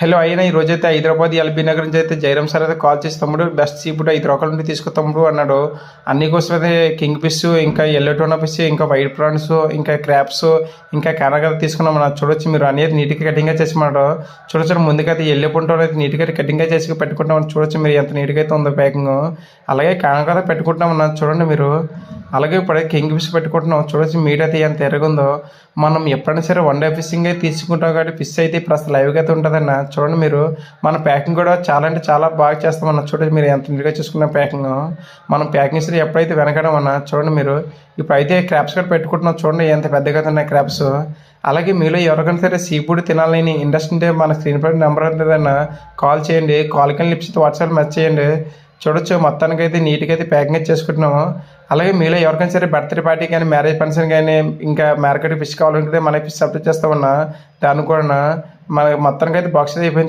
Hello అయినా ఈ రోజైతే హైదరాబాద్ ఎల్బీ నగర్ నుంచి అయితే జయరామ్ సార్ అయితే కాల్ చేసి తమ్ముడు బెస్ట్ సీ ఫుడ్ 5 రూపాయల నుండి తీసుకో తమ్ముడు అన్నాడు. అన్ని కోసం అయితే కింగ్ ఫిష్, ఇంకా ఎల్లో టోనా ఫిష్, ఇంకా వైట్ ప్రాన్స్, ఇంకా క్రాప్స్, ఇంకా కెనగ తీసుకున్నాం అన్న. చూడొచ్చు మీరు అనేది నీట్గా కటింగ్గా చేసినాడు. చూడొచ్చు ముందుకైతే ఎల్లో పుంటో అయితే నీట్గా కటింగ్గా చేసి పెట్టుకుంటామని చూడొచ్చు మీరు ఎంత నీట్గా అయితే ఉందో ప్యాకింగ్. అలాగే కెనగ పెట్టుకుంటామన్న చూడండి మీరు. అలాగే ఇప్పుడు కింగ్ ఫిష్ పెట్టుకుంటున్నాం. చూడొచ్చు మీట్ అయితే ఎంత ఎరగుందో. మనం ఎప్పుడైనా సరే వన్ డే ఫిషింగ్ అయితే తీసుకుంటాం కాబట్టి ఫిష్ అయితే ఇప్పుడు అసలు లైవ్గా అయితే ఉంటుందన్న. చూడండి మీరు మన ప్యాకింగ్ కూడా చాలా అంటే చాలా బాగా చేస్తామన్న. చూడండి మీరు ఎంత నీట్గా చూసుకున్న ప్యాకింగ్. మనం ప్యాకింగ్ సరే ఎప్పుడైతే వెనకడం అన్న. చూడండి మీరు ఇప్పుడు అయితే క్రాప్స్ కూడా పెట్టుకుంటున్నాం. చూడండి ఎంత పెద్దగా ఉన్నాయి క్రాప్స్. అలాగే మీలో ఎవరికైనా సరే సీ ఫుడ్ తినాలని ఇంట్రెస్ట్ ఉంటే మన స్క్రీన్ పై నెంబర్ ఉంటుందన్న, కాల్ చేయండి. కాల్ కానీ లిప్స్ వాట్సాప్ మెసేజ్ చేయండి. చూడొచ్చు మొత్తానికి అయితే నీట్గా అయితే ప్యాకింగ్ చేసుకుంటున్నాము. అలాగే మీలో ఎవరికైనా సరే బర్త్డే పార్టీ కానీ మ్యారేజ్ ఫంక్షన్ కానీ ఇంకా మార్కెట్ ఫిష్ కావాలంటే మన ఫిష్ సప్లై చేస్తామన్నా. దాన్ని కూడా మన మొత్తానికి అయితే బాక్స్ అయిపోయింది.